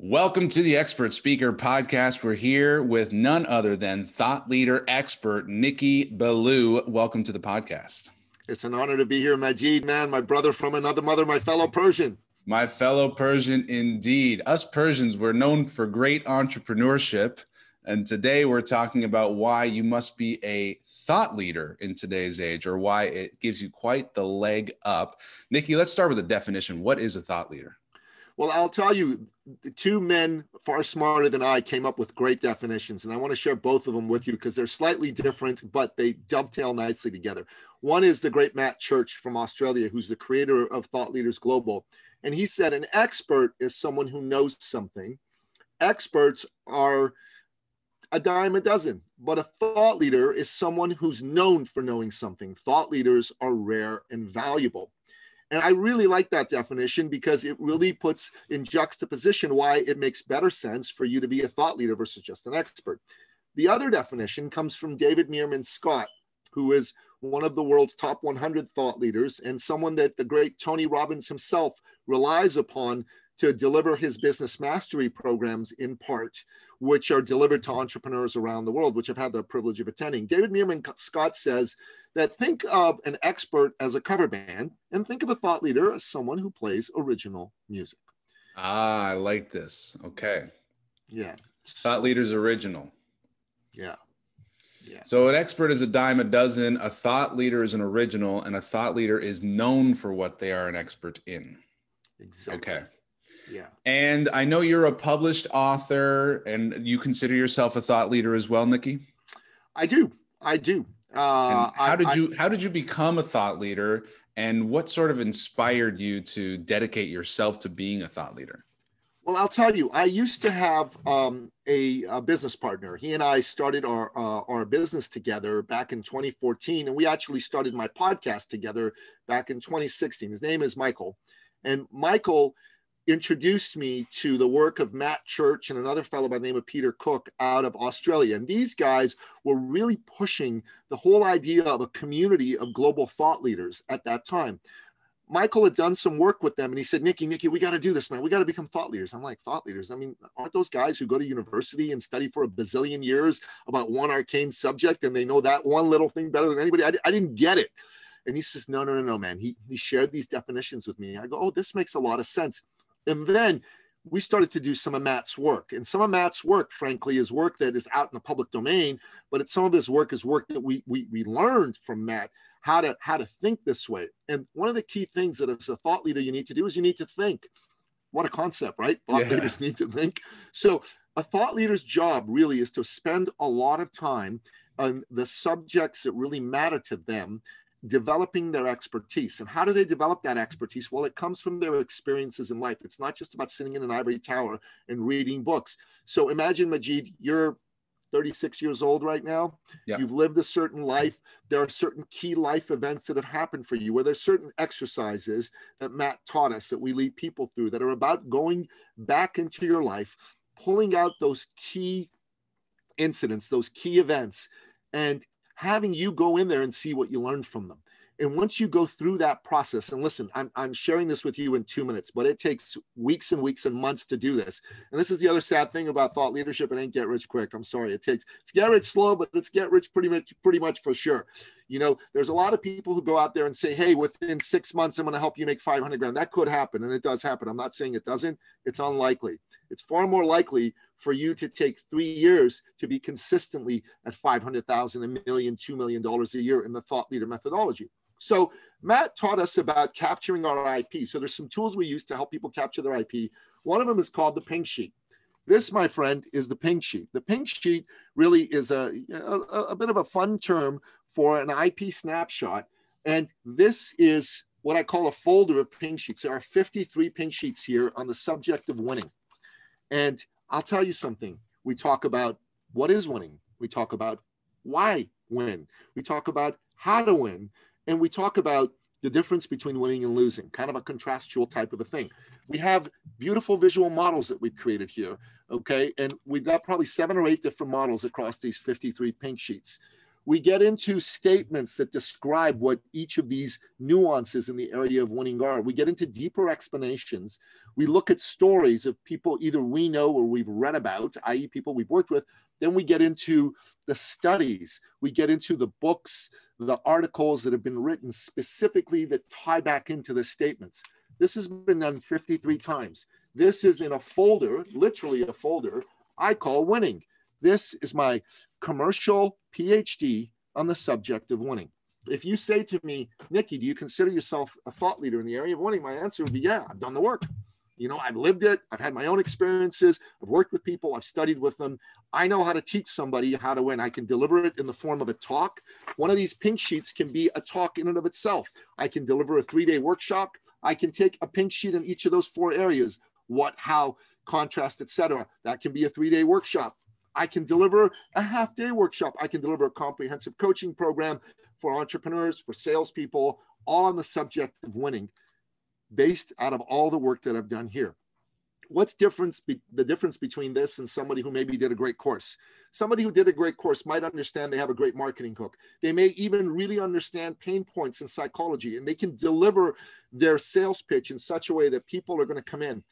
Welcome to the Expert Speaker Podcast. We're here with none other than thought leader expert Nicky Billou. Welcome to the podcast. It's an honor to be here, Majeed, man, my brother from another mother, my fellow Persian. My fellow Persian indeed. Us Persians, we're known for great entrepreneurship. And today we're talking about why you must be a thought leader in today's age, or why it gives you quite the leg up. Nicky, let's start with a definition. What is a thought leader? Well, I'll tell you, the two men far smarter than I came up with great definitions, and I want to share both of them with you because they're slightly different, but they dovetail nicely together. One is the great Matt Church from Australia, who's the creator of Thought Leaders Global. And he said, an expert is someone who knows something. Experts are a dime a dozen, but a thought leader is someone who's known for knowing something. Thought leaders are rare and valuable. And I really like that definition because it really puts in juxtaposition why it makes better sense for you to be a thought leader versus just an expert. The other definition comes from David Meerman Scott, who is one of the world's top 100 thought leaders and someone that the great Tony Robbins himself relies upon to deliver his business mastery programs in part, which are delivered to entrepreneurs around the world, which I've had the privilege of attending. David Meerman Scott says that think of an expert as a cover band and think of a thought leader as someone who plays original music. Ah, I like this. Okay. Yeah. Thought leader's original. Yeah. Yeah. So an expert is a dime a dozen, a thought leader is an original, and a thought leader is known for what they are an expert in. Exactly. Okay. Yeah. And I know you're a published author and you consider yourself a thought leader as well, Nicky? I do. How did you become a thought leader, and what sort of inspired you to dedicate yourself to being a thought leader? Well, I'll tell you, I used to have a business partner. He and I started our business together back in 2014, and we actually started my podcast together back in 2016. His name is Michael, and Michael introduced me to the work of Matt Church and another fellow by the name of Peter Cook out of Australia. And these guys were really pushing the whole idea of a community of global thought leaders at that time. Michael had done some work with them and he said, Nicky, we got to do this, man. We got to become thought leaders. I'm like, thought leaders? I mean, aren't those guys who go to university and study for a bazillion years about one arcane subject and they know that one little thing better than anybody? I didn't get it. And he says, no, man. He shared these definitions with me. I go, oh, this makes a lot of sense. And then we started to do some of Matt's work. And some of Matt's work, frankly, is work that is out in the public domain, but some of his work is work that we learned from Matt, how to think this way. And one of the key things that as a thought leader you need to do is you need to think. What a concept, right? Thought leaders need to think. So a thought leader's job really is to spend a lot of time on the subjects that really matter to them, developing their expertise. And how do they develop that expertise? Well, it comes from their experiences in life. It's not just about sitting in an ivory tower and reading books. So imagine, Majeed, you're 36 years old right now. Yep. You've lived a certain life. There are certain key life events that have happened for you, where there's certain exercises that Matt taught us that we lead people through that are about going back into your life, pulling out those key incidents, those key events, and having you go in there and see what you learned from them. And once you go through that process, and listen, I'm sharing this with you in 2 minutes, but it takes weeks and weeks and months to do this. And this is the other sad thing about thought leadership. It ain't get rich quick. I'm sorry. It's get rich slow, but it's get rich pretty much for sure. You know, there's a lot of people who go out there and say, hey, within 6 months, I'm going to help you make 500 grand. That could happen. And it does happen. I'm not saying it doesn't. It's unlikely. It's far more likely for you to take 3 years to be consistently at 500,000, $1 million, $2 million a year in the thought leader methodology. So Matt taught us about capturing our IP. So there's some tools we use to help people capture their IP. One of them is called the pink sheet. This, my friend, is the pink sheet. The pink sheet really is a bit of a fun term for an IP snapshot. And this is what I call a folder of pink sheets. There are 53 pink sheets here on the subject of winning. And I'll tell you something. We talk about what is winning. We talk about why win. We talk about how to win. And we talk about the difference between winning and losing, kind of a contrastual type of a thing. We have beautiful visual models that we've created here, okay? And we've got probably 7 or 8 different models across these 53 pink sheets. We get into statements that describe what each of these nuances in the area of winning are. We get into deeper explanations. We look at stories of people either we know or we've read about, i.e. people we've worked with. Then we get into the studies. We get into the books, the articles that have been written specifically that tie back into the statements. This has been done 53 times. This is in a folder, literally a folder, I call winning. This is my commercial PhD on the subject of winning. If you say to me, Nicky, do you consider yourself a thought leader in the area of winning? My answer would be, yeah, I've done the work. You know, I've lived it. I've had my own experiences. I've worked with people. I've studied with them. I know how to teach somebody how to win. I can deliver it in the form of a talk. One of these pink sheets can be a talk in and of itself. I can deliver a 3-day workshop. I can take a pink sheet in each of those 4 areas. What, how, contrast, etc. That can be a 3-day workshop. I can deliver a half-day workshop. I can deliver a comprehensive coaching program for entrepreneurs, for salespeople, all on the subject of winning, based out of all the work that I've done here. What's the difference between this and somebody who maybe did a great course? Somebody who did a great course might understand they have a great marketing hook. They may even really understand pain points in psychology, and they can deliver their sales pitch in such a way that people are going to come in.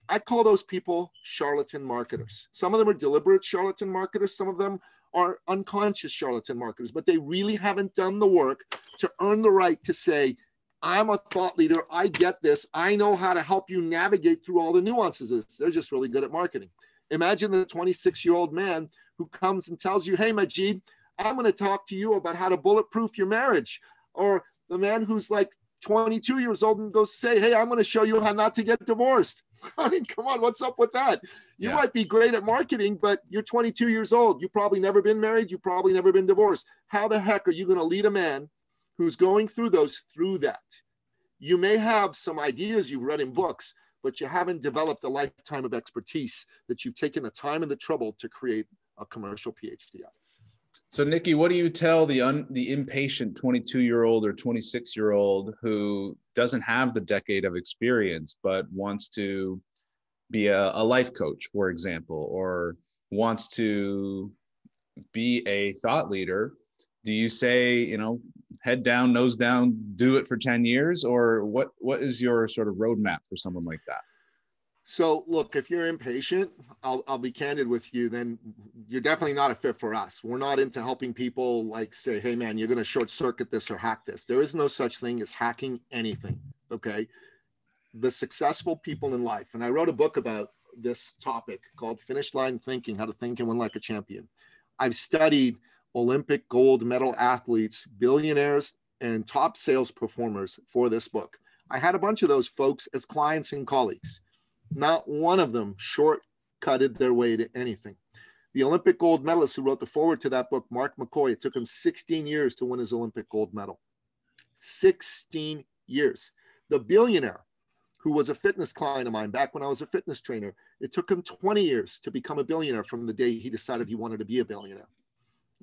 I call those people charlatan marketers. Some of them are deliberate charlatan marketers. Some of them are unconscious charlatan marketers, but they really haven't done the work to earn the right to say, I'm a thought leader. I get this. I know how to help you navigate through all the nuances of this. They're just really good at marketing. Imagine the 26-year-old man who comes and tells you, hey, Majeed, I'm going to talk to you about how to bulletproof your marriage. Or the man who's like 22 years old and goes say, hey, I'm going to show you how not to get divorced. I mean, come on, what's up with that? You might be great at marketing, but you're 22 years old. You've probably never been married. You've probably never been divorced. How the heck are you going to lead a man who's going through that? You may have some ideas you've read in books, but you haven't developed a lifetime of expertise that you've taken the time and the trouble to create a commercial PhD on. So, Nicky, what do you tell the impatient 22-year-old or 26-year-old who doesn't have the decade of experience, but wants to be a life coach, for example, or wants to be a thought leader? Do you say, you know, head down, nose down, do it for 10 years? Or what is your sort of roadmap for someone like that? So look, if you're impatient, I'll be candid with you, then you're definitely not a fit for us. We're not into helping people like say, hey man, you're going to short circuit this or hack this. There is no such thing as hacking anything. Okay. The successful people in life. And I wrote a book about this topic called Finish Line Thinking, How to Think and Win Like a Champion. I've studied Olympic gold medal athletes, billionaires, and top sales performers for this book. I had a bunch of those folks as clients and colleagues. Not one of them shortcutted their way to anything. The Olympic gold medalist who wrote the foreword to that book, Mark McCoy, it took him 16 years to win his Olympic gold medal. 16 years. The billionaire who was a fitness client of mine back when I was a fitness trainer, it took him 20 years to become a billionaire from the day he decided he wanted to be a billionaire.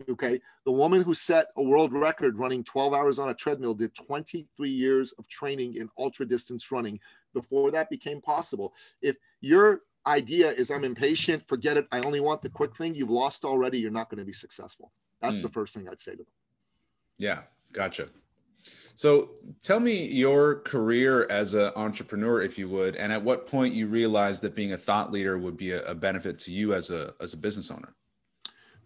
Okay. The woman who set a world record running 12 hours on a treadmill did 23 years of training in ultra distance running before that became possible. If your idea is I'm impatient, forget it, I only want the quick thing, you've lost already. You're not going to be successful. That's the first thing I'd say to them. Yeah. Gotcha. So tell me your career as an entrepreneur, if you would, and at what point you realized that being a thought leader would be a benefit to you as a business owner.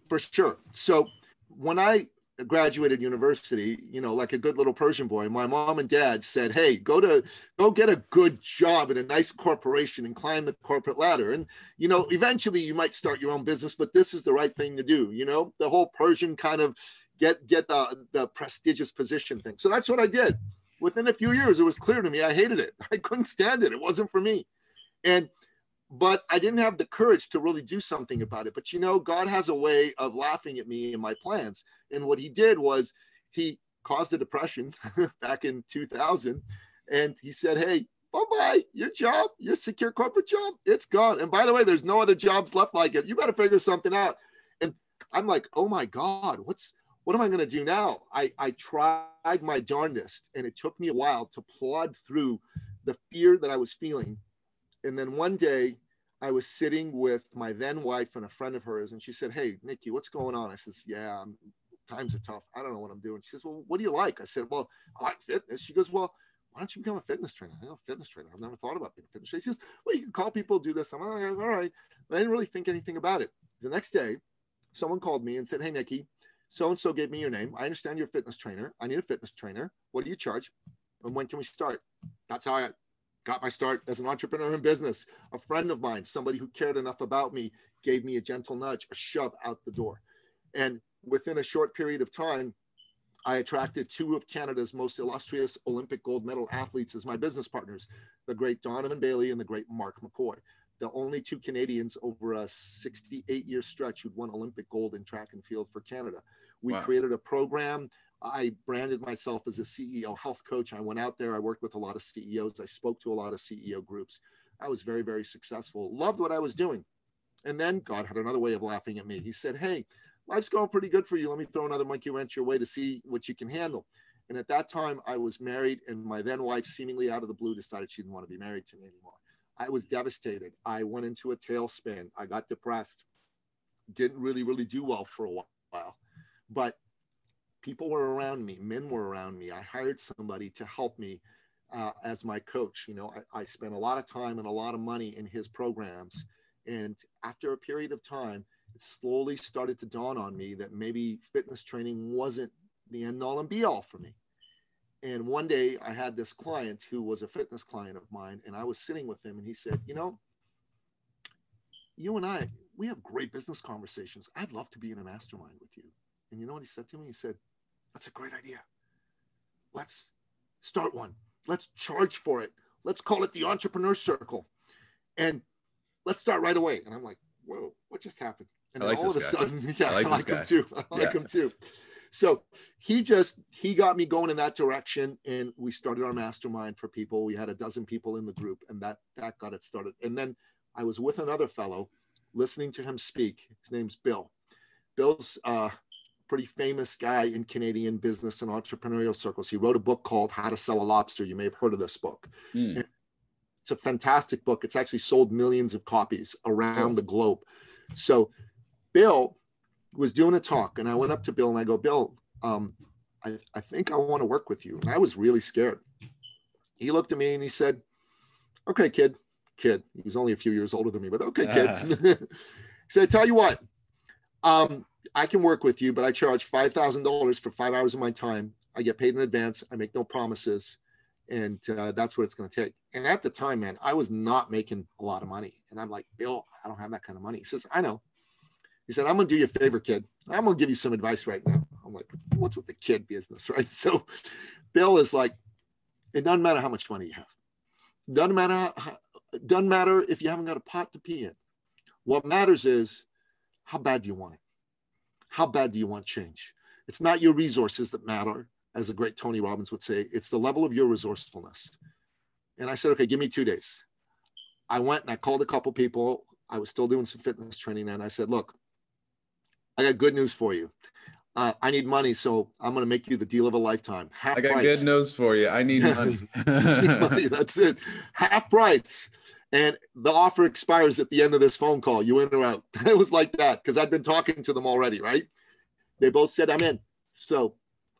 For sure. So when I graduated university, you know, like a good little Persian boy, my mom and dad said, hey, go get a good job in a nice corporation and climb the corporate ladder. And, you know, eventually you might start your own business, but this is the right thing to do. You know, the whole Persian kind of get the prestigious position thing. So that's what I did. Within a few years, it was clear to me I hated it. I couldn't stand it. It wasn't for me. But I didn't have the courage to really do something about it. But, you know, God has a way of laughing at me and my plans. And what he did was he caused a depression back in 2000. And he said, hey, bye-bye, your job, your secure corporate job, it's gone. And by the way, there's no other jobs left like it. You better figure something out. And I'm like, oh my God, what am I going to do now? I tried my darndest, and it took me a while to plod through the fear that I was feeling. And then one day I was sitting with my then wife and a friend of hers, and she said, hey, Nicky, what's going on? I says, yeah, times are tough. I don't know what I'm doing. She says, well, what do you like? I said, well, I like fitness. She goes, well, why don't you become a fitness trainer? I know, fitness trainer. I've never thought about being a fitness trainer. She says, well, you can call people, do this. I'm like, all right. But I didn't really think anything about it. The next day, someone called me and said, hey, Nicky, so-and-so gave me your name. I understand you're a fitness trainer. I need a fitness trainer. What do you charge? And when can we start? That's how I got my start as an entrepreneur in business. A friend of mine, somebody who cared enough about me, gave me a gentle nudge, a shove out the door. And within a short period of time, I attracted two of Canada's most illustrious Olympic gold medal athletes as my business partners, the great Donovan Bailey and the great Mark McCoy, the only two Canadians over a 68-year stretch who'd won Olympic gold in track and field for Canada. We created a program. I branded myself as a CEO health coach. I went out there. I worked with a lot of CEOs. I spoke to a lot of CEO groups. I was very, very successful. Loved what I was doing. And then God had another way of laughing at me. He said, hey, life's going pretty good for you. Let me throw another monkey wrench your way to see what you can handle. And at that time, I was married, and my then wife, seemingly out of the blue, decided she didn't want to be married to me anymore. I was devastated. I went into a tailspin. I got depressed. Didn't really do well for a while. But people were around me. Men were around me. I hired somebody to help me as my coach. You know, I spent a lot of time and a lot of money in his programs. And after a period of time, it slowly started to dawn on me that maybe fitness training wasn't the end all and be all for me. And one day I had this client who was a fitness client of mine, and I was sitting with him, and he said, you know, you and I, we have great business conversations. I'd love to be in a mastermind with you. And you know what he said to me? He said, that's a great idea. Let's start one. Let's charge for it. Let's call it the Entrepreneur Circle. And let's start right away. And I'm like, whoa, what just happened? And then all of a sudden, yeah, I like him too. I like him too. So he got me going in that direction, and we started our mastermind for people. We had a dozen people in the group, and that got it started. And then I was with another fellow listening to him speak. His name's Bill. Bill's a pretty famous guy in Canadian business and entrepreneurial circles. He wrote a book called How to Sell a Lobster. You may have heard of this book. It's a fantastic book. It's actually sold millions of copies around the globe. So Bill was doing a talk, and I went up to Bill and I go, Bill, I think I want to work with you. And I was really scared. He looked at me and he said, okay, kid. He was only a few years older than me, but okay, kid. He said, tell you what, I can work with you, but I charge $5,000 for 5 hours of my time. I get paid in advance. I make no promises. And that's what it's going to take. And at the time, man, I was not making a lot of money. And I'm like, Bill, I don't have that kind of money. He says, I know. He said, I'm going to do you a favor, kid. I'm going to give you some advice right now. I'm like, what's with the kid business, right? So Bill is like, it doesn't matter how much money you have. Doesn't matter if you haven't got a pot to pee in. What matters is, how bad do you want it? How bad do you want change? It's not your resources that matter, as the great Tony Robbins would say. It's the level of your resourcefulness. And I said, okay, give me 2 days. I went and I called a couple people. I was still doing some fitness training then. I said, look, I got good news for you. I need money, so I'm going to make you the deal of a lifetime. Half price. I got good news for you. I need money. Need money. That's it. Half price. And the offer expires at the end of this phone call. You in or out? It was like that because I'd been talking to them already, right? They both said, I'm in. So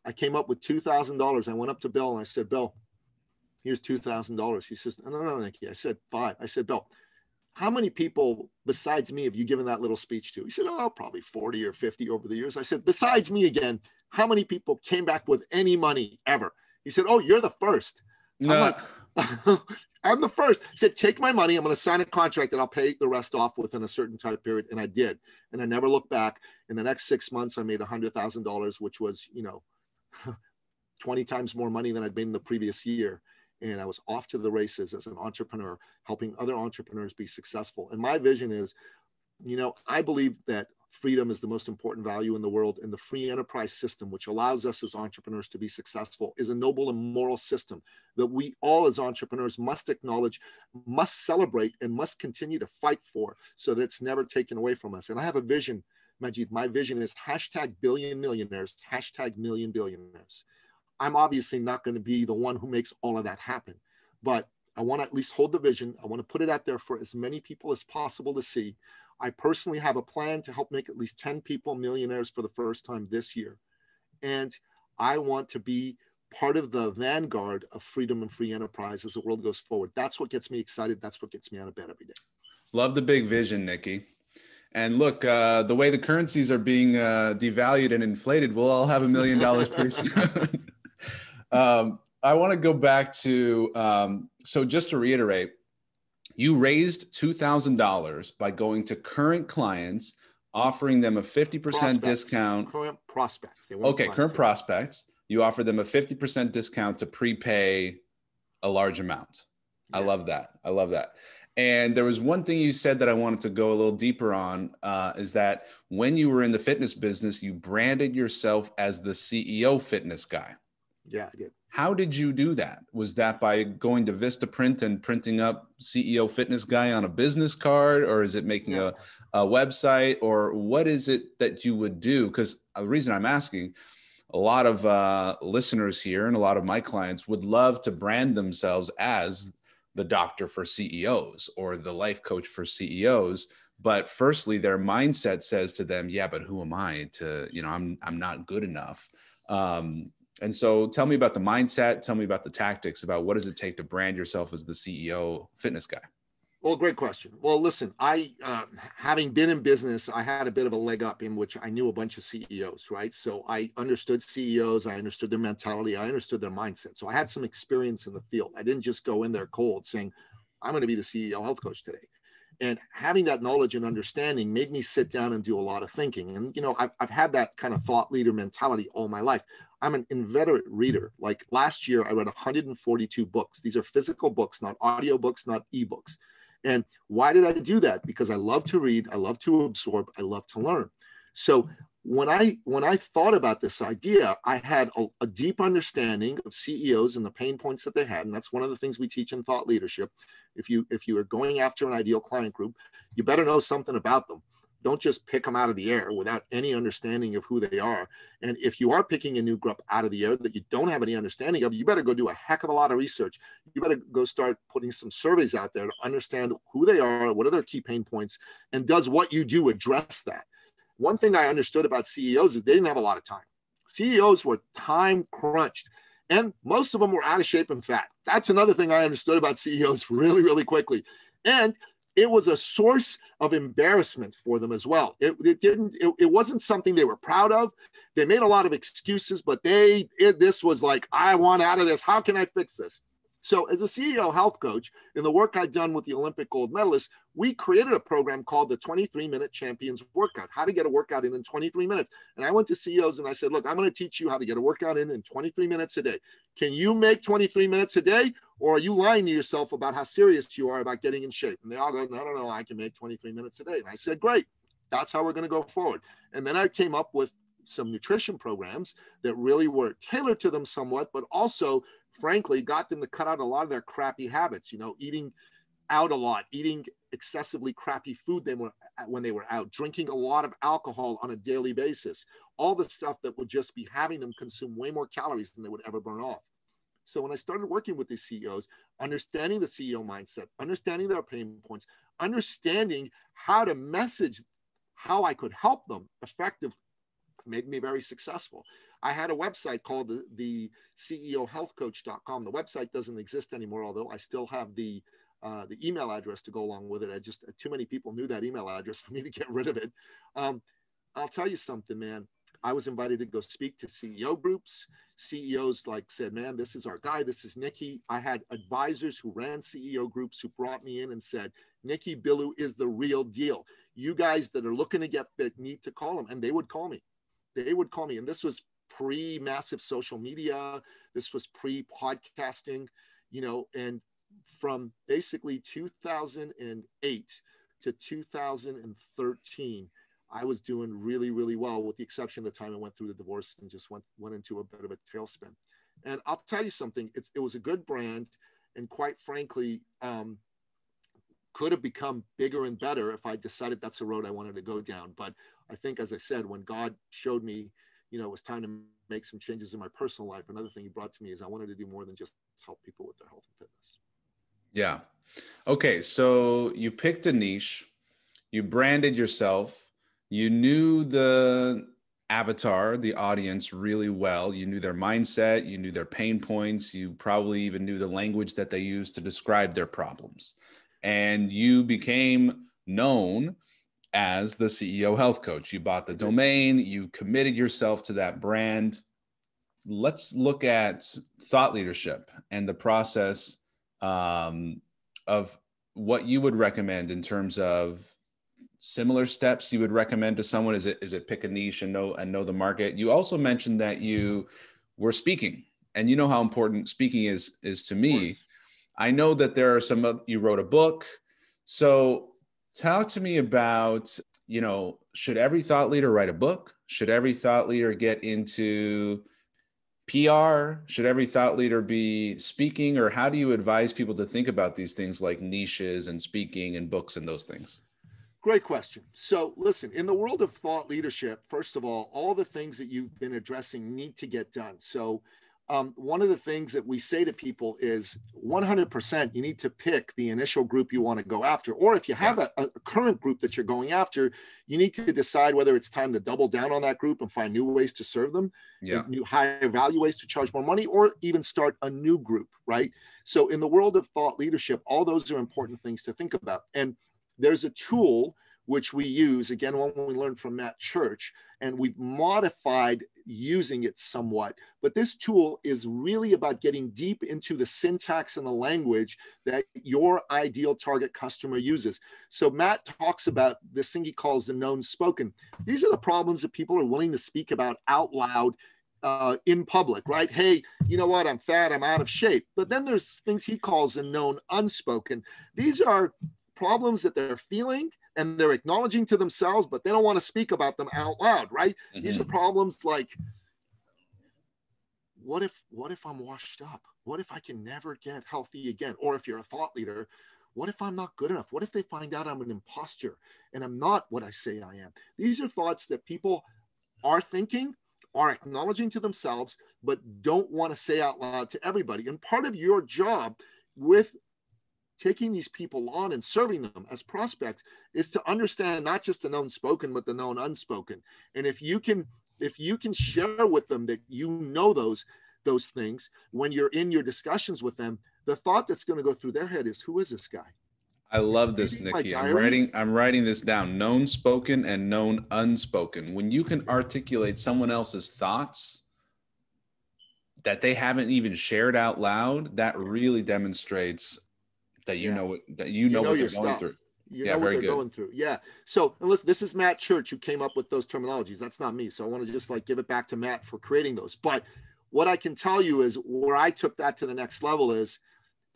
I came up with $2,000. I went up to Bill and I said, Bill, here's $2,000. He says, no, Nicky. I said, 5. I said, Bill, how many people besides me have you given that little speech to? He said, oh, probably 40 or 50 over the years. I said, besides me again, how many people came back with any money ever? He said, oh, you're the first. No. I'm like, I'm the first. He said, take my money. I'm going to sign a contract and I'll pay the rest off within a certain time period. And I did. And I never looked back. In the next 6 months, I made $100,000, which was, 20 times more money than I'd made in the previous year. And I was off to the races as an entrepreneur, helping other entrepreneurs be successful. And my vision is, I believe that freedom is the most important value in the world, and the free enterprise system, which allows us as entrepreneurs to be successful, is a noble and moral system that we all as entrepreneurs must acknowledge, must celebrate, and must continue to fight for so that it's never taken away from us. And I have a vision, Majeed. My vision is #BillionMillionaires, #MillionBillionaires. I'm obviously not going to be the one who makes all of that happen, but I want to at least hold the vision. I want to put it out there for as many people as possible to see. I personally have a plan to help make at least 10 people millionaires for the first time this year. And I want to be part of the vanguard of freedom and free enterprise as the world goes forward. That's what gets me excited. That's what gets me out of bed every day. Love the big vision, Nicky. And look, the way the currencies are being devalued and inflated, we'll all have $1 million pretty soon. I want to go back to, so just to reiterate, you raised $2,000 by going to current clients, offering them a 50% discount. Current prospects. Okay, current prospects. You offer them a 50% discount to prepay a large amount. Yeah. I love that. I love that. And there was one thing you said that I wanted to go a little deeper on, is that when you were in the fitness business, you branded yourself as the CEO fitness guy. Yeah, I did. How did you do that? Was that by going to Vistaprint and printing up CEO fitness guy on a business card, or is it making a website, or what is it that you would do? Because the reason I'm asking, a lot of listeners here and a lot of my clients would love to brand themselves as the doctor for CEOs or the life coach for CEOs. But firstly, their mindset says to them, yeah, but who am I to, I'm not good enough. And so tell me about the mindset. Tell me about the tactics, about what does it take to brand yourself as the CEO fitness guy? Well, great question. Well, listen, having been in business, I had a bit of a leg up in which I knew a bunch of CEOs, right? So I understood CEOs, I understood their mentality, I understood their mindset. So I had some experience in the field. I didn't just go in there cold saying, I'm going to be the CEO health coach today. And having that knowledge and understanding made me sit down and do a lot of thinking. And, I've had that kind of thought leader mentality all my life. I'm an inveterate reader. Like last year, I read 142 books. These are physical books, not audio books, not ebooks. And why did I do that? Because I love to read, I love to absorb, I love to learn. So when I thought about this idea, I had a deep understanding of CEOs and the pain points that they had. And that's one of the things we teach in thought leadership. If you are going after an ideal client group, you better know something about them. Don't just pick them out of the air without any understanding of who they are. And if you are picking a new group out of the air that you don't have any understanding of, you better go do a heck of a lot of research. You better go start putting some surveys out there to understand who they are, what are their key pain points, and does what you do address that? One thing I understood about CEOs is they didn't have a lot of time. CEOs were time crunched, and most of them were out of shape and fat. That's another thing I understood about CEOs really, really quickly. And it was a source of embarrassment for them as well. It wasn't something they were proud of. They made a lot of excuses, but this was like, I want out of this. How can I fix this? So as a CEO health coach, in the work I'd done with the Olympic gold medalists, we created a program called the 23-Minute Champions Workout, how to get a workout in 23 minutes. And I went to CEOs and I said, look, I'm going to teach you how to get a workout in 23 minutes a day. Can you make 23 minutes a day? Or are you lying to yourself about how serious you are about getting in shape? And they all go, no, I can make 23 minutes a day. And I said, great, that's how we're going to go forward. And then I came up with some nutrition programs that really were tailored to them somewhat, but also, frankly, got them to cut out a lot of their crappy habits, eating out a lot, eating excessively crappy food when they were out, drinking a lot of alcohol on a daily basis, all the stuff that would just be having them consume way more calories than they would ever burn off. So when I started working with these CEOs, understanding the CEO mindset, understanding their pain points, understanding how to message how I could help them effectively, made me very successful. I had a website called the CEOhealthcoach.com. The website doesn't exist anymore, although I still have the email address to go along with it. Too many people knew that email address for me to get rid of it. I'll tell you something, man. I was invited to go speak to CEO groups. CEOs said, man, this is our guy. This is Nicky. I had advisors who ran CEO groups who brought me in and said, Nicky Billou is the real deal. You guys that are looking to get fit need to call him. And they would call me. And this was pre-massive social media. This was pre-podcasting, and from basically 2008 to 2013, I was doing really, really well, with the exception of the time I went through the divorce and just went into a bit of a tailspin. And I'll tell you something, it was a good brand, and quite frankly, could have become bigger and better if I decided that's the road I wanted to go down. But I think, as I said, when God showed me, it was time to make some changes in my personal life, another thing he brought to me is I wanted to do more than just help people with their health and fitness. Yeah. Okay. So you picked a niche, you branded yourself, you knew the avatar, the audience, really well. You knew their mindset, you knew their pain points, you probably even knew the language that they use to describe their problems. And you became known as the CEO health coach. You bought the domain, you committed yourself to that brand. Let's look at thought leadership and the process of what you would recommend in terms of similar steps you would recommend to someone. Is it pick a niche and know the market? You also mentioned that you were speaking, and you know how important speaking is to me. I know that there are you wrote a book. So talk to me about, should every thought leader write a book? Should every thought leader get into PR? Should every thought leader be speaking? Or how do you advise people to think about these things like niches and speaking and books and those things? Great question. So listen, in the world of thought leadership, first of all the things that you've been addressing need to get done. So one of the things that we say to people is 100% you need to pick the initial group you want to go after. Or if you have a current group that you're going after, you need to decide whether it's time to double down on that group and find new ways to serve them, new higher value ways to charge more money, or even start a new group, right? So in the world of thought leadership, all those are important things to think about. And there's a tool which we use, again, one we learned from Matt Church, and we've modified using it somewhat. But this tool is really about getting deep into the syntax and the language that your ideal target customer uses. So Matt talks about this thing he calls the known spoken. These are the problems that people are willing to speak about out loud in public, right? Hey, you know what? I'm fat, I'm out of shape. But then there's things he calls the known unspoken. These are problems that they're feeling and they're acknowledging to themselves, but they don't want to speak about them out loud, right? Mm-hmm. These are problems like, what if I'm washed up? What if I can never get healthy again? Or if you're a thought leader, what if I'm not good enough? What if they find out I'm an imposter and I'm not what I say I am? These are thoughts that people are thinking, are acknowledging to themselves, but don't want to say out loud to everybody. And part of your job with taking these people on and serving them as prospects is to understand not just the known spoken, but the known unspoken. And if you can share with them that you know those things when you're in your discussions with them, the thought that's going to go through their head is, who is this guy? I love this, Nicky. I'm writing this down. Known spoken and known unspoken. When you can articulate someone else's thoughts that they haven't even shared out loud, that really demonstrates that you know what they're going through. You know what they're going through. Yeah. So, and listen, this is Matt Church who came up with those terminologies. That's not me. So I want to just give it back to Matt for creating those. But what I can tell you is where I took that to the next level is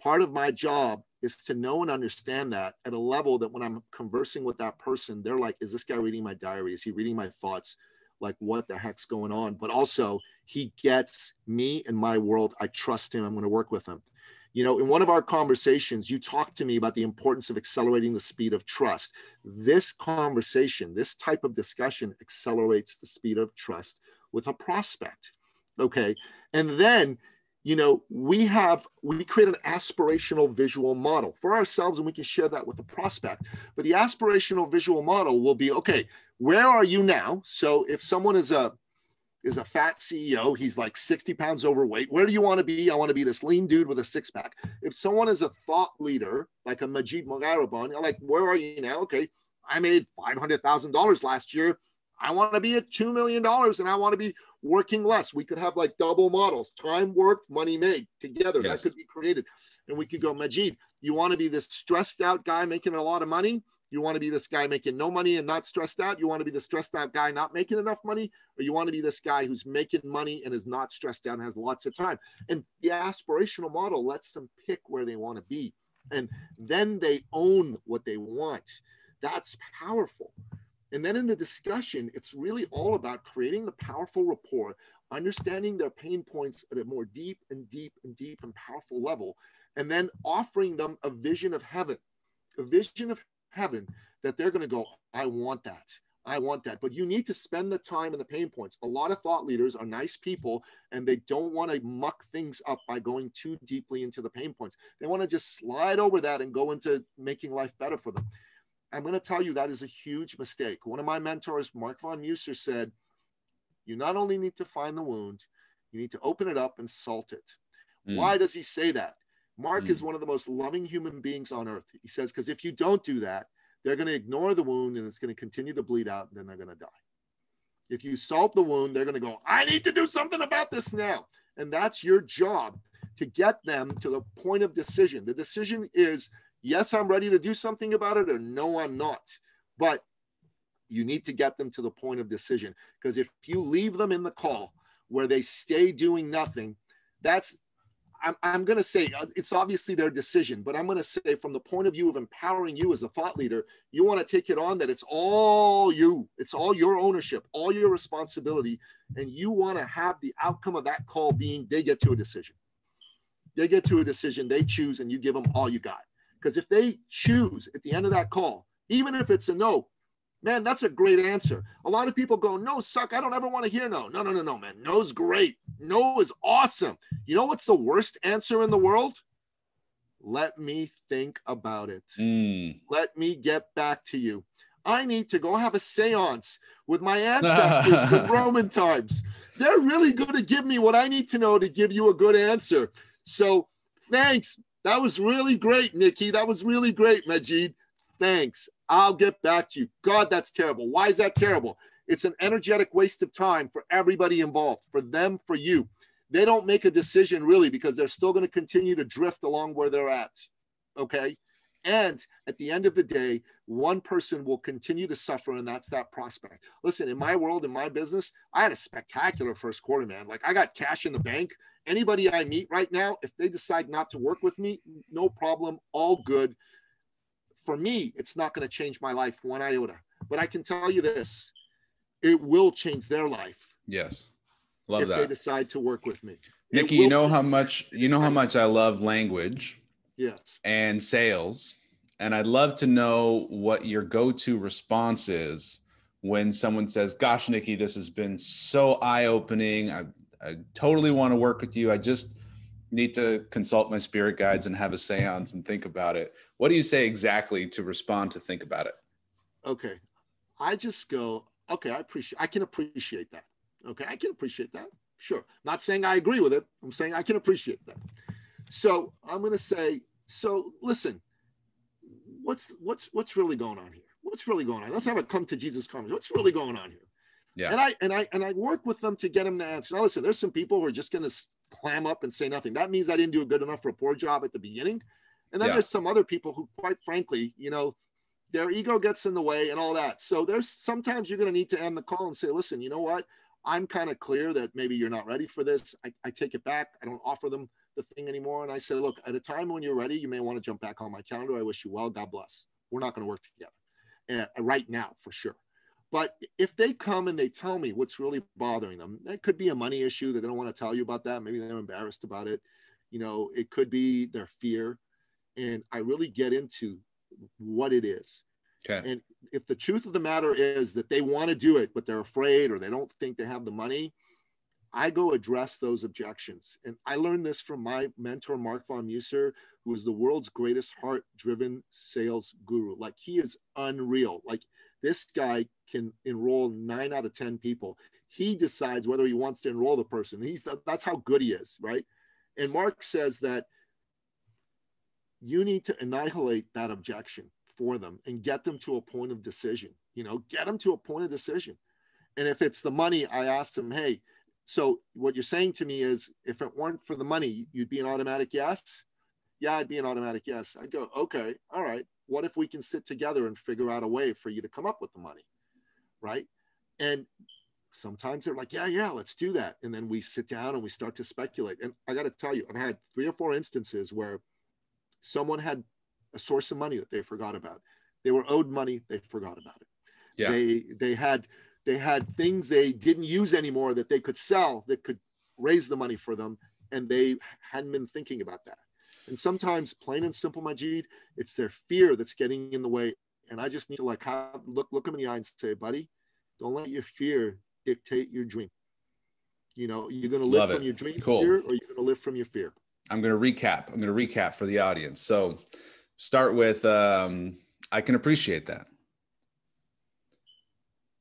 part of my job is to know and understand that at a level that when I'm conversing with that person, they're like, is this guy reading my diary? Is he reading my thoughts? Like, what the heck's going on? But also he gets me and my world. I trust him. I'm going to work with him. You know, in one of our conversations, you talked to me about the importance of accelerating the speed of trust. This conversation, this type of discussion accelerates the speed of trust with a prospect. Okay. And then, you know, we create an aspirational visual model for ourselves, and we can share that with the prospect. But the aspirational visual model will be, okay, where are you now? So if someone is a fat CEO, he's like 60 pounds overweight. Where do you want to be? I want to be this lean dude with a six pack. If someone is a thought leader, like a Majeed, you're like, where are you now? Okay, I made $500,000 last year. I want to be at $2 million and I want to be working less. We could have like double models, time worked, money made together. Yes. That could be created. And we could go, Majeed, you want to be this stressed out guy making a lot of money? You want to be this guy making no money and not stressed out? You want to be the stressed out guy not making enough money? Or you want to be this guy who's making money and is not stressed out and has lots of time? And the aspirational model lets them pick where they want to be. And then they own what they want. That's powerful. And then in the discussion, it's really all about creating the powerful rapport, understanding their pain points at a more deep and powerful level, and then offering them a vision of heaven that they're going to go, I want that. But you need to spend the time and the pain points. A lot of thought leaders are nice people and they don't want to muck things up by going too deeply into the pain points. They want to just slide over that and go into making life better for them. I'm going to tell you that is a huge mistake. One of my mentors, Mark von Musser, said, You not only need to find the wound, you need to open it up and salt it. Mm. Why does he say that? Mark is one of the most loving human beings on earth. He says, because if you don't do that, they're going to ignore the wound and it's going to continue to bleed out and then they're going to die. If you salt the wound, they're going to go, I need to do something about this now. And that's your job, to get them to the point of decision. The decision is, yes, I'm ready to do something about it, or no, I'm not. But you need to get them to the point of decision, because if you leave them in the call where they stay doing nothing, that's, I'm going to say it's obviously their decision, but I'm going to say from the point of view of empowering you as a thought leader, you want to take it on that it's all you, it's all your ownership, all your responsibility. And you want to have the outcome of that call being they get to a decision. They get to a decision, they choose, and you give them all you got. Because if they choose at the end of that call, even if it's a no, man, that's a great answer. A lot of people go, no, suck. I don't ever want to hear no. No, man. No's great. No is awesome. You know what's the worst answer in the world? Let me think about it. Let me get back to you. I need to go have a seance with my ancestors from Roman times. They're really going to give me what I need to know to give you a good answer. So thanks. That was really great, Nicky. That was really great, Majeed. Thanks. I'll get back to you. God, that's terrible. Why is that terrible? It's an energetic waste of time for everybody involved, for them, for you. They don't make a decision really because they're still going to continue to drift along where they're at. Okay. And at the end of the day, one person will continue to suffer, and that's that prospect. Listen, in my world, in my business, I had a spectacular first quarter, man. Like, I got cash in the bank. Anybody I meet right now, if they decide not to work with me, no problem, all good. For me, it's not going to change my life one iota. But I can tell you this, it will change their life. Yes. Love that. If they decide to work with me. Nicky, you know how much I love language. Yes. And sales. And I'd love to know what your go-to response is when someone says, gosh, Nicky, this has been so eye-opening. I totally want to work with you. I just need to consult my spirit guides and have a seance and think about it. What do you say exactly to respond to think about it? Okay. I just go, okay, I can appreciate that. Okay. I can appreciate that. Sure. Not saying I agree with it. I'm saying I can appreciate that. So I'm going to say, so listen, what's really going on here? What's really going on? Let's have a come to Jesus conversation. What's really going on here? Yeah. And I work with them to get them to answer. Now, listen, there's some people who are just going to clam up and say nothing. That means I didn't do a good enough rapport job at the beginning. And then there's some other people who, quite frankly, you know, their ego gets in the way and all that. So there's sometimes you're going to need to end the call and say, listen, you know what? I'm kind of clear that maybe you're not ready for this. I take it back. I don't offer them the thing anymore. And I say, look, at a time when you're ready, you may want to jump back on my calendar. I wish you well. God bless. We're not going to work together right now for sure. But if they come and they tell me what's really bothering them, it could be a money issue that they don't want to tell you about that. Maybe they're embarrassed about it. You know, it could be their fear. And I really get into what it is. Okay. And if the truth of the matter is that they want to do it, but they're afraid or they don't think they have the money, I go address those objections. And I learned this from my mentor, Mark von Musser, who is the world's greatest heart-driven sales guru. Like, he is unreal. Like, this guy can enroll 9 out of 10 people. He decides whether he wants to enroll the person. That's how good he is, right? And Mark says that you need to annihilate that objection for them and get them to a point of decision. You know, get them to a point of decision. And if it's the money, I asked him, hey, so what you're saying to me is, if it weren't for the money, you'd be an automatic yes? Yeah, I'd be an automatic yes. I'd go, okay, all right. What if we can sit together and figure out a way for you to come up with the money, right? And sometimes they're like, yeah, let's do that. And then we sit down and we start to speculate. And I got to tell you, I've had 3 or 4 instances where someone had a source of money that they forgot about. They were owed money, they forgot about it. Yeah. They had things they didn't use anymore that they could sell that could raise the money for them, and they hadn't been thinking about that. And sometimes, plain and simple, Majeed, it's their fear that's getting in the way. And I just need to look them in the eye and say, buddy, don't let your fear dictate your dream. You know, you're going to live from your dream fear, or you're going to live from your fear. I'm going to recap for the audience. So start with, I can appreciate that.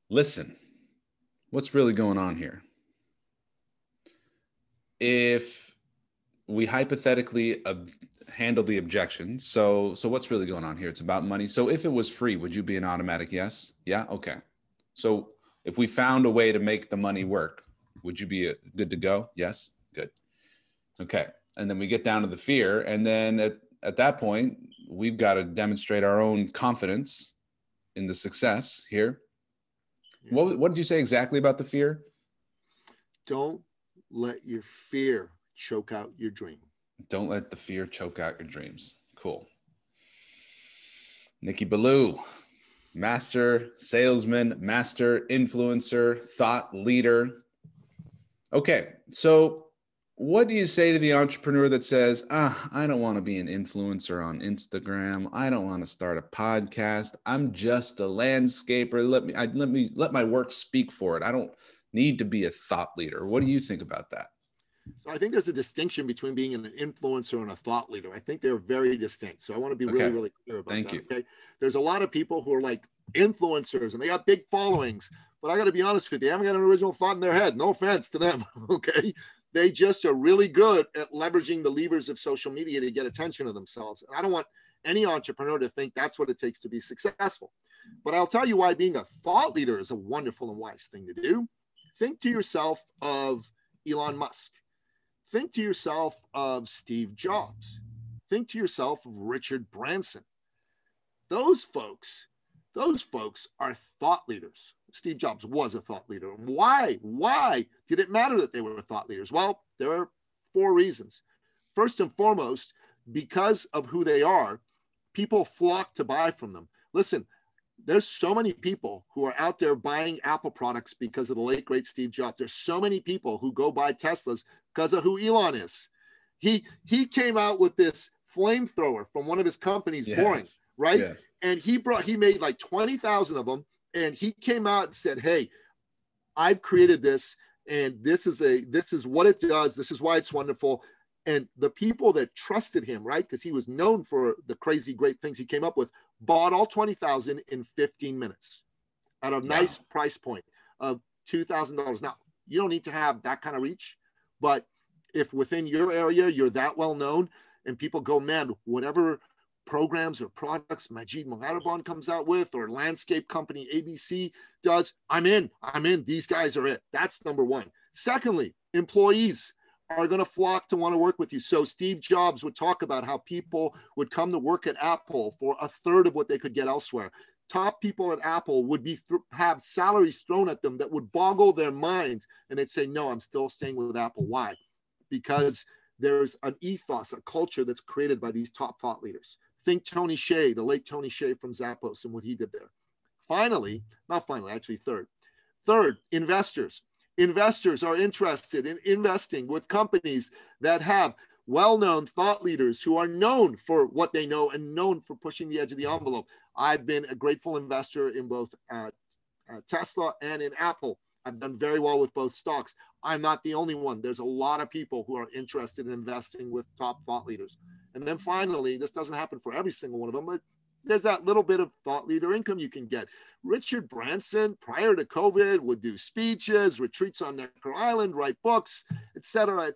Listen, what's really going on here? If we hypothetically handle the objections, so what's really going on here? It's about money. So if it was free, would you be an automatic yes? Yeah. Okay. So if we found a way to make the money work, would you be good to go? Yes. Good. Okay. And then we get down to the fear, and then at that point, we've got to demonstrate our own confidence in the success here. Yeah. What did you say exactly about the fear? Don't let your fear choke out your dream. Don't let the fear choke out your dreams. Cool. Nicky Billou, master salesman, master influencer, thought leader. Okay, so what do you say to the entrepreneur that says, I don't want to be an influencer on Instagram. I don't want to start a podcast. I'm just a landscaper. Let my work speak for it. I don't need to be a thought leader. What do you think about that? So I think there's a distinction between being an influencer and a thought leader. I think they're very distinct. So I want to be really, really clear about that. Thank you. Okay. There's a lot of people who are like influencers and they got big followings, but I got to be honest with you, they haven't got an original thought in their head. No offense to them. Okay. They just are really good at leveraging the levers of social media to get attention to themselves. And I don't want any entrepreneur to think that's what it takes to be successful. But I'll tell you why being a thought leader is a wonderful and wise thing to do. Think to yourself of Elon Musk. Think to yourself of Steve Jobs. Think to yourself of Richard Branson. Those folks are thought leaders. Steve Jobs was a thought leader. Why? Why did it matter that they were thought leaders? Well, there are 4 reasons. First and foremost, because of who they are, people flock to buy from them. Listen, there's so many people who are out there buying Apple products because of the late, great Steve Jobs. There's so many people who go buy Teslas because of who Elon is. He came out with this flamethrower from one of his companies, yes. Boring, right? Yes. And he made like 20,000 of them. And he came out and said, hey, I've created this, and this is what it does. This is why it's wonderful. And the people that trusted him, right, because he was known for the crazy, great things he came up with, bought all 20,000 in 15 minutes at a nice price point of $2,000. Now, you don't need to have that kind of reach, but if within your area, you're that well known and people go, man, whatever programs or products Majeed comes out with, or landscape company ABC does, I'm in. These guys are it. That's number one. Secondly, employees are going to flock to want to work with you. So Steve Jobs would talk about how people would come to work at Apple for a third of what they could get elsewhere. Top people at Apple would have salaries thrown at them that would boggle their minds, and they'd say, no, I'm still staying with Apple. Why? Because there's an ethos, a culture that's created by these top thought leaders. Think Tony Hsieh, the late Tony Hsieh from Zappos, and what he did there. Third, investors. Investors are interested in investing with companies that have well-known thought leaders who are known for what they know and known for pushing the edge of the envelope. I've been a grateful investor in both Tesla and in Apple. I've done very well with both stocks. I'm not the only one. There's a lot of people who are interested in investing with top thought leaders. And then finally, this doesn't happen for every single one of them, but there's that little bit of thought leader income you can get. Richard Branson, prior to COVID, would do speeches, retreats on Necker Island, write books, et cetera,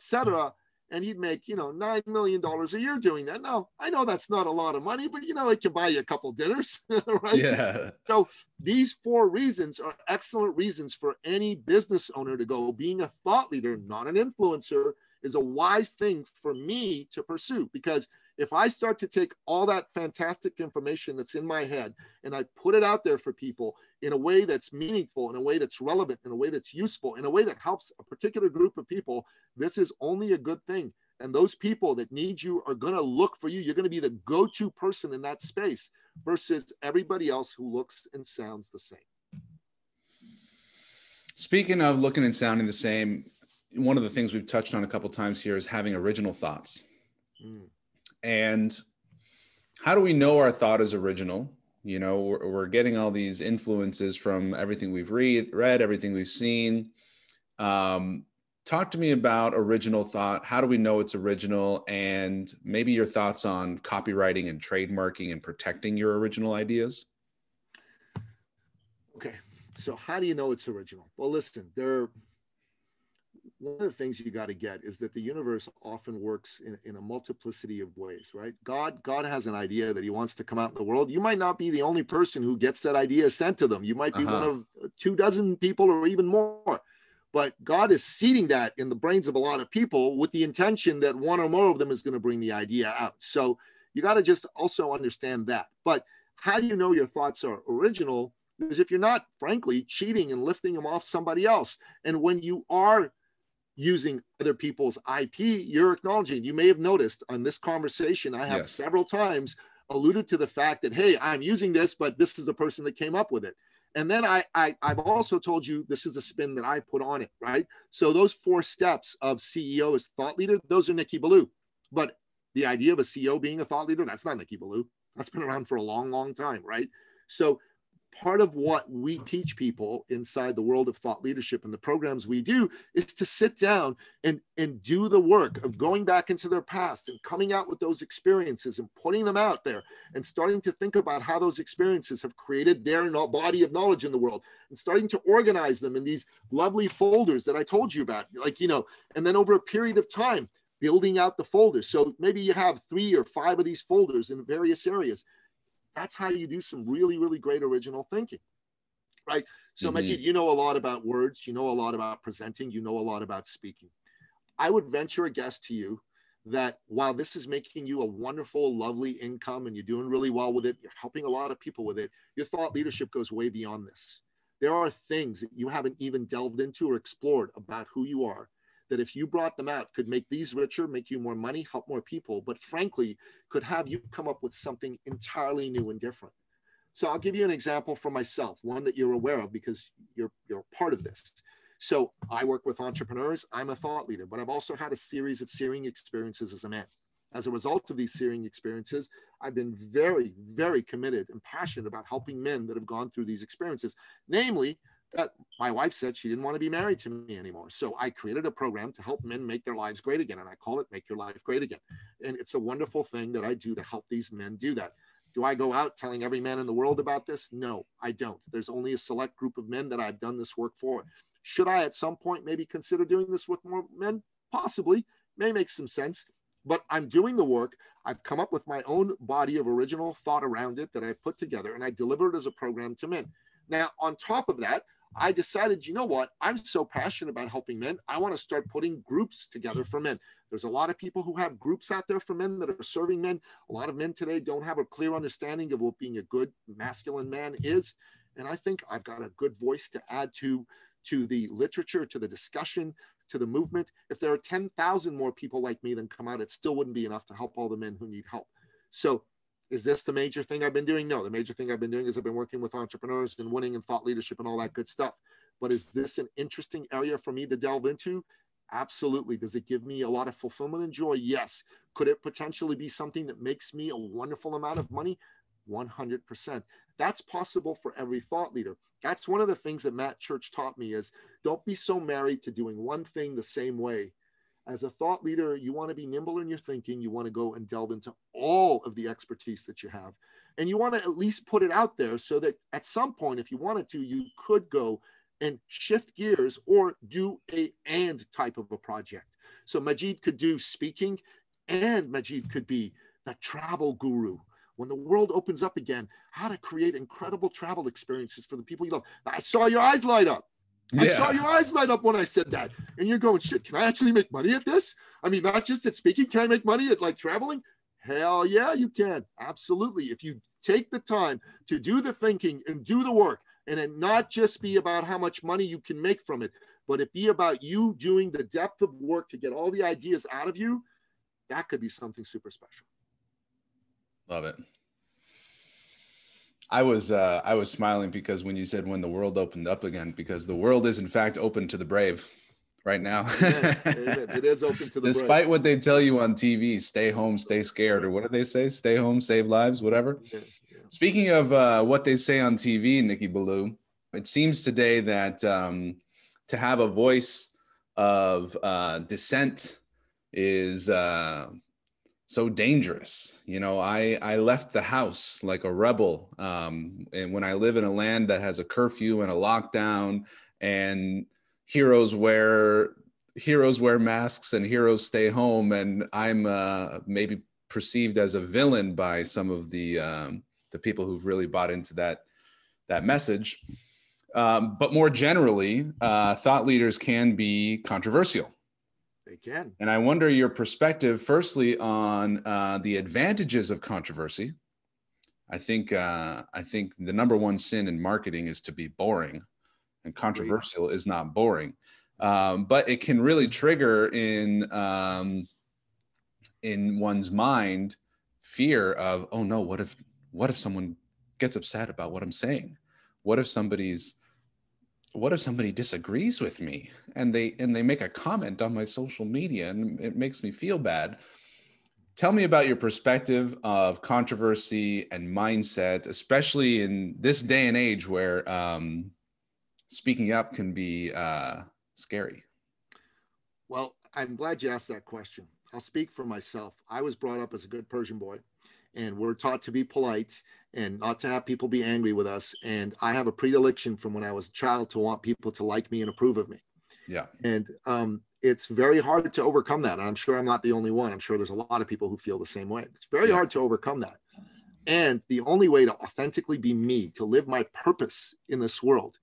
and he'd make, $9 million a year doing that. Now, I know that's not a lot of money, but, it can buy you a couple dinners, right? Yeah. So these 4 reasons are excellent reasons for any business owner to go. Being a thought leader, not an influencer, is a wise thing for me to pursue, because if I start to take all that fantastic information that's in my head and I put it out there for people in a way that's meaningful, in a way that's relevant, in a way that's useful, in a way that helps a particular group of people, this is only a good thing. And those people that need you are going to look for you. You're going to be the go-to person in that space versus everybody else who looks and sounds the same. Speaking of looking and sounding the same, one of the things we've touched on a couple of times here is having original thoughts. And how do we know our thought is original? We're getting all these influences from everything we've read, everything we've seen. Talk to me about original thought. How do we know it's original? And maybe your thoughts on copywriting and trademarking and protecting your original ideas. Okay. So how do you know it's original? Well, listen, one of the things you got to get is that the universe often works in a multiplicity of ways, right? God has an idea that he wants to come out in the world. You might not be the only person who gets that idea sent to them. You might be one of 24 people or even more. But God is seeding that in the brains of a lot of people with the intention that one or more of them is going to bring the idea out. So you got to just also understand that. But how do you know your thoughts are original? Is if you're not, frankly, cheating and lifting them off somebody else. And when you are using other people's IP, you're acknowledging. You may have noticed on this conversation, I have several times alluded to the fact that, hey, I'm using this, but this is the person that came up with it. And then I've also told you this is a spin that I put on it, right? So those 4 steps of CEO as thought leader, those are Nicky Billou. But the idea of a CEO being a thought leader, that's not Nicky Billou. That's been around for a long, long time, right? So part of what we teach people inside the world of thought leadership and the programs we do is to sit down and do the work of going back into their past and coming out with those experiences and putting them out there and starting to think about how those experiences have created their body of knowledge in the world and starting to organize them in these lovely folders that I told you about, like, and then over a period of time, building out the folders. So maybe you have 3 or 5 of these folders in various areas. That's how you do some really, really great original thinking, right? So Majeed, you know a lot about words, you know a lot about presenting, you know a lot about speaking. I would venture a guess to you that while this is making you a wonderful, lovely income and you're doing really well with it, you're helping a lot of people with it, your thought leadership goes way beyond this. There are things that you haven't even delved into or explored about who you are that if you brought them out could make these richer, make you more money, help more people, but frankly, could have you come up with something entirely new and different. So I'll give you an example for myself, one that you're aware of because you're part of this. So I work with entrepreneurs. I'm a thought leader, but I've also had a series of searing experiences as a man. As a result of these searing experiences, I've been very, very committed and passionate about helping men that have gone through these experiences, namely, my wife said she didn't want to be married to me anymore. So I created a program to help men make their lives great again. And I call it Make Your Life Great Again. And it's a wonderful thing that I do to help these men do that. Do I go out telling every man in the world about this? No, I don't. There's only a select group of men that I've done this work for. Should I at some point maybe consider doing this with more men? Possibly, may make some sense. But I'm doing the work. I've come up with my own body of original thought around it that I put together and I deliver it as a program to men. Now, on top of that, I decided, you know what? I'm so passionate about helping men. I want to start putting groups together for men. There's a lot of people who have groups out there for men that are serving men. A lot of men today don't have a clear understanding of what being a good masculine man is. And I think I've got a good voice to add to the literature, to the discussion, to the movement. If there are 10,000 more people like me than come out, it still wouldn't be enough to help all the men who need help. So is this the major thing I've been doing? No, the major thing I've been doing is I've been working with entrepreneurs and winning and thought leadership and all that good stuff. But is this an interesting area for me to delve into? Absolutely. Does it give me a lot of fulfillment and joy? Yes. Could it potentially be something that makes me a wonderful amount of money? 100%. That's possible for every thought leader. That's one of the things that Matt Church taught me is don't be so married to doing one thing the same way. As a thought leader, you want to be nimble in your thinking. You want to go and delve into all of the expertise that you have. And you want to at least put it out there so that at some point, if you wanted to, you could go and shift gears or do a and type of a project. So Majeed could do speaking and Majeed could be the travel guru. When the world opens up again, how to create incredible travel experiences for the people you love. I saw your eyes light up. I saw your eyes light up when I said that. And you're going, shit, can I actually make money at this? I mean, not just at speaking. Can I make money at like traveling? Hell yeah, you can. Absolutely. If you take the time to do the thinking and do the work, and it not just be about how much money you can make from it, but it be about you doing the depth of work to get all the ideas out of you, that could be something super special. Love it. I was smiling because when you said when the world opened up again, because the world is in fact open to the brave right now. Amen. Amen. It is open to the brave. Despite what they tell you on TV, stay home, stay scared, or what do they say? Stay home, save lives, whatever. Yeah. Speaking of what they say on TV, Nicky Billou, it seems today that to have a voice of dissent is so dangerous. You know, I left the house like a rebel. And when I live in a land that has a curfew and a lockdown, and heroes wear masks and heroes stay home, and I'm maybe perceived as a villain by some of the people who've really bought into that message. But more generally, thought leaders can be controversial. They can. And I wonder your perspective, firstly, on the advantages of controversy. I think the number one sin in marketing is to be boring, and controversial is not boring. But it can really trigger in one's mind fear of, oh no, what if someone gets upset about what I'm saying? What if somebody disagrees with me and they make a comment on my social media and it makes me feel bad? Tell me about your perspective of controversy and mindset, especially in this day and age where speaking up can be scary. Well, I'm glad you asked that question. I'll speak for myself. I was brought up as a good Persian boy, and we're taught to be polite and not to have people be angry with us. And I have a predilection from when I was a child to want people to like me and approve of me. Yeah. And it's very hard to overcome that. And I'm sure I'm not the only one. I'm sure there's a lot of people who feel the same way. It's very hard to overcome that. And the only way to authentically be me, to live my purpose in this world,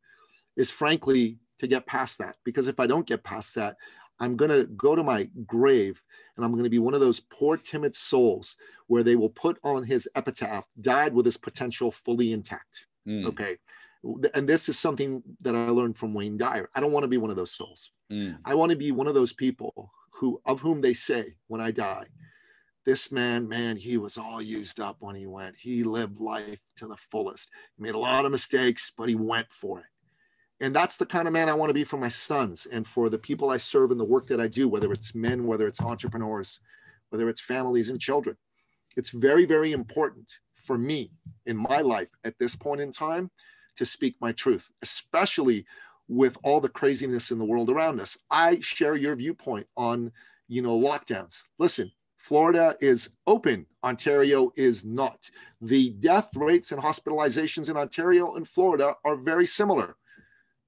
is frankly to get past that. Because if I don't get past that, I'm going to go to my grave and I'm going to be one of those poor, timid souls where they will put on his epitaph, died with his potential fully intact. Okay. And this is something that I learned from Wayne Dyer. I don't want to be one of those souls. I want to be one of those people of whom they say when I die, this man, he was all used up when he went. He lived life to the fullest. He made a lot of mistakes, but he went for it. And that's the kind of man I want to be for my sons and for the people I serve in the work that I do, whether it's men, whether it's entrepreneurs, whether it's families and children. It's very, very important for me in my life at this point in time to speak my truth, especially with all the craziness in the world around us. I share your viewpoint on, lockdowns. Listen, Florida is open. Ontario is not. The death rates and hospitalizations in Ontario and Florida are very similar.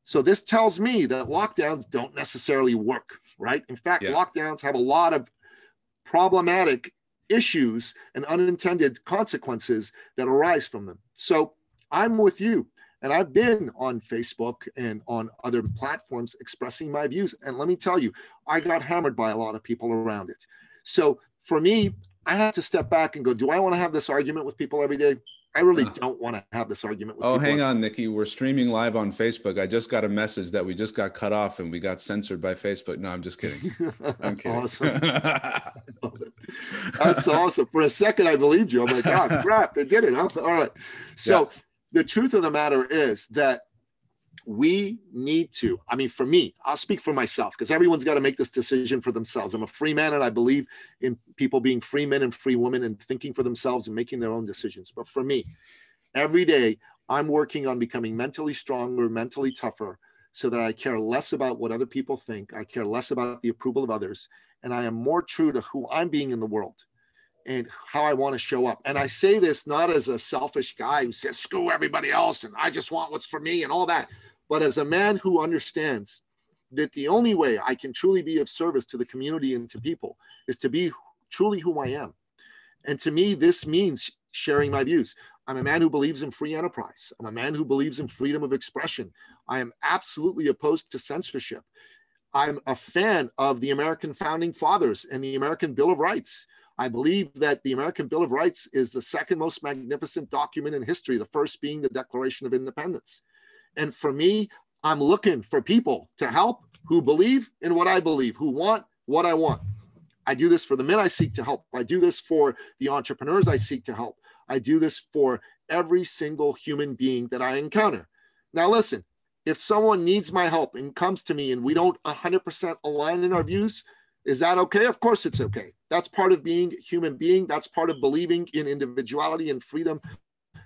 So this tells me that lockdowns don't necessarily work, right? In fact, lockdowns have a lot of problematic issues and unintended consequences that arise from them. So I'm with you. And I've been on Facebook and on other platforms expressing my views. And let me tell you, I got hammered by a lot of people around it. So for me, I had to step back and go, do I want to have this argument with people every day? I really don't want to have this argument with people. Hang on, Nicky. We're streaming live on Facebook. I just got a message that we just got cut off and we got censored by Facebook. No, I'm just kidding. I'm kidding. Awesome. That's awesome. For a second, I believed you. I'm like, oh, crap, they did it. Huh? All right. So the truth of the matter is that we need to, for me, I'll speak for myself because everyone's got to make this decision for themselves. I'm a free man and I believe in people being free men and free women and thinking for themselves and making their own decisions. But for me, every day I'm working on becoming mentally stronger, mentally tougher, so that I care less about what other people think. I care less about the approval of others. And I am more true to who I'm being in the world and how I want to show up. And I say this not as a selfish guy who says, screw everybody else and I just want what's for me and all that. But as a man who understands that the only way I can truly be of service to the community and to people is to be truly who I am. And to me, this means sharing my views. I'm a man who believes in free enterprise. I'm a man who believes in freedom of expression. I am absolutely opposed to censorship. I'm a fan of the American founding fathers and the American Bill of Rights. I believe that the American Bill of Rights is the second most magnificent document in history, the first being the Declaration of Independence. And for me, I'm looking for people to help who believe in what I believe, who want what I want. I do this for the men I seek to help. I do this for the entrepreneurs I seek to help. I do this for every single human being that I encounter. Now, listen, if someone needs my help and comes to me and we don't 100% align in our views, is that okay? Of course it's okay. That's part of being a human being. That's part of believing in individuality and freedom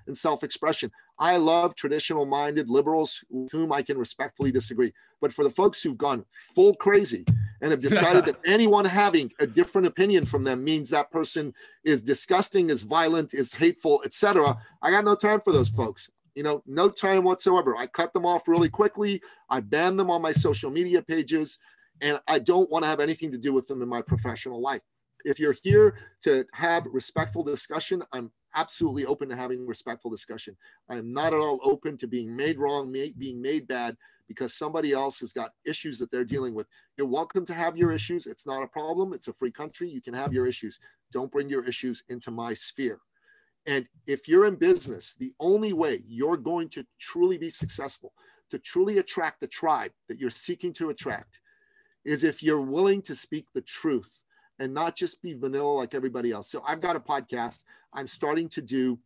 and self-expression. I love traditional-minded liberals with whom I can respectfully disagree. But for the folks who've gone full crazy and have decided that anyone having a different opinion from them means that person is disgusting, is violent, is hateful, etc. I got no time for those folks. You know, no time whatsoever. I cut them off really quickly. I ban them on my social media pages, and I don't want to have anything to do with them in my professional life. If you're here to have respectful discussion, I'm absolutely open to having respectful discussion. I am not at all open to being made wrong, being made bad because somebody else has got issues that they're dealing with. You're welcome to have your issues. It's not a problem. It's a free country. You can have your issues. Don't bring your issues into my sphere. And if you're in business, the only way you're going to truly be successful, to truly attract the tribe that you're seeking to attract, is if you're willing to speak the truth and not just be vanilla like everybody else. So I've got a podcast. I'm starting to do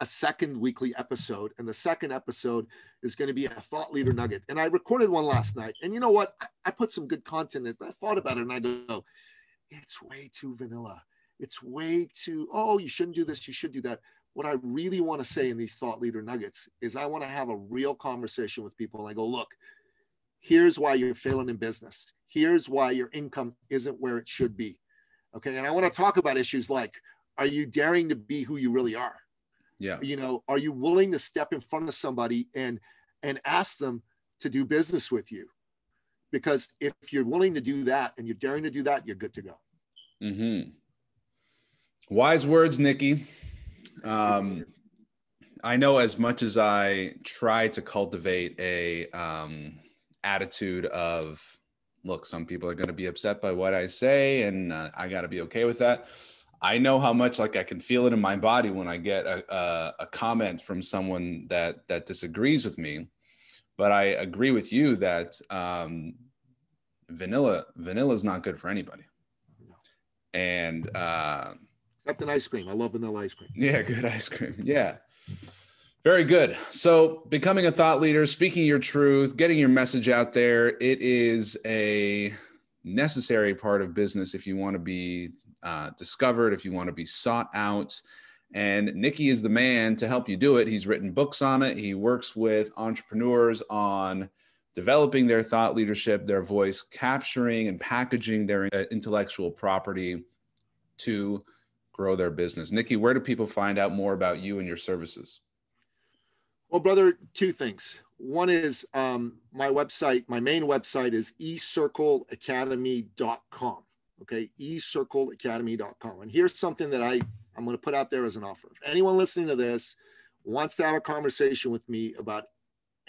a second weekly episode, and the second episode is going to be a thought leader nugget. And I recorded one last night, and you know what? I put some good content in it. I thought about it, and I go, it's way too vanilla. It's way too, oh, you shouldn't do this, you should do that. What I really want to say in these thought leader nuggets is I want to have a real conversation with people. And I go, look, here's why you're failing in business. Here's why your income isn't where it should be. Okay. And I want to talk about issues like, are you daring to be who you really are? Yeah. You know, are you willing to step in front of somebody and ask them to do business with you? Because if you're willing to do that and you're daring to do that, you're good to go. Mm-hmm. Wise words, Nicky. I know as much as I try to cultivate a attitude of, look, some people are going to be upset by what I say, and I got to be okay with that. I know how much like I can feel it in my body when I get a comment from someone that disagrees with me. But I agree with you that vanilla is not good for anybody. And except an ice cream. I love vanilla ice cream. Yeah, good ice cream. Yeah. Very good. So becoming a thought leader, speaking your truth, getting your message out there, it is a necessary part of business if you want to be discovered, if you want to be sought out. And Nicky is the man to help you do it. He's written books on it. He works with entrepreneurs on developing their thought leadership, their voice, capturing and packaging their intellectual property to grow their business. Nicky, where do people find out more about you and your services? Well, brother, two things. One is my website. My main website is ecircleacademy.com. Okay, ecircleacademy.com. And here's something that I'm going to put out there as an offer. If anyone listening to this wants to have a conversation with me about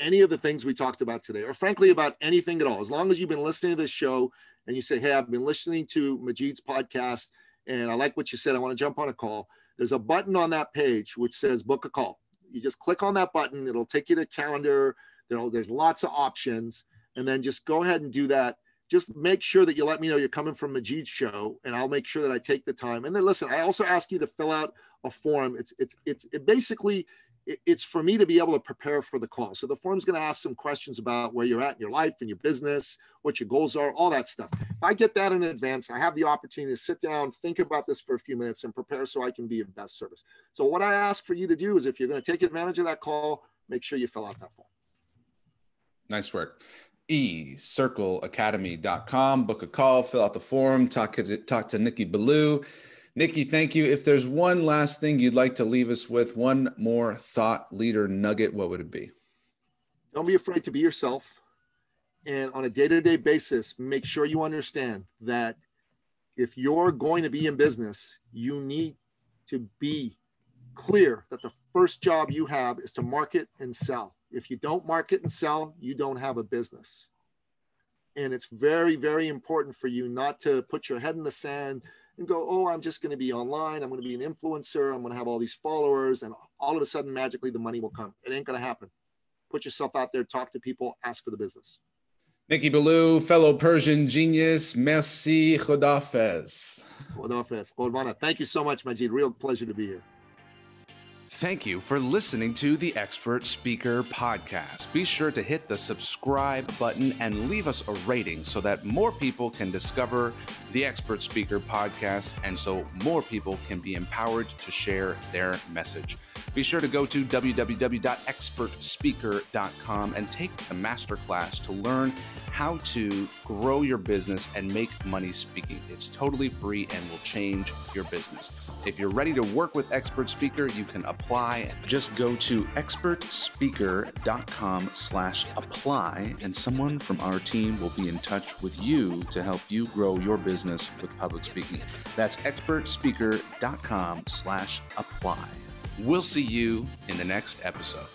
any of the things we talked about today, or frankly about anything at all, as long as you've been listening to this show and you say, hey, I've been listening to Majeed's podcast and I like what you said, I want to jump on a call. There's a button on that page which says book a call. You just click on that button. It'll take you to calendar. There's lots of options. And then just go ahead and do that. Just make sure that you let me know you're coming from Majeed's show, and I'll make sure that I take the time. And then listen, I also ask you to fill out a form. It's for me to be able to prepare for the call. So the form's going to ask some questions about where you're at in your life and your business, what your goals are, all that stuff. If I get that in advance, I have the opportunity to sit down, think about this for a few minutes and prepare so I can be of best service. So what I ask for you to do is if you're going to take advantage of that call, make sure you fill out that form. Nice work. ecircleacademy.com, book a call, fill out the form, talk to Nicky Billou. Nicky, thank you. If there's one last thing you'd like to leave us with, one more thought leader nugget, what would it be? Don't be afraid to be yourself. And on a day-to-day basis, make sure you understand that if you're going to be in business, you need to be clear that the first job you have is to market and sell. If you don't market and sell, you don't have a business. And it's very, very important for you not to put your head in the sand and go, oh, I'm just going to be online. I'm going to be an influencer. I'm going to have all these followers. And all of a sudden, magically, the money will come. It ain't going to happen. Put yourself out there, talk to people, ask for the business. Nicky Billou, fellow Persian genius. Merci. Khodafez. Khodafez. Qurbanah. Thank you so much, Majeed. Real pleasure to be here. Thank you for listening to the Expert Speaker Podcast. Be sure to hit the subscribe button and leave us a rating so that more people can discover the Expert Speaker Podcast and so more people can be empowered to share their message. Be sure to go to www.expertspeaker.com and take the masterclass to learn how to grow your business and make money speaking. It's totally free and will change your business. If you're ready to work with Expert Speaker, you can apply. Just go to expertspeaker.com/apply, and someone from our team will be in touch with you to help you grow your business with public speaking. That's expertspeaker.com/apply. We'll see you in the next episode.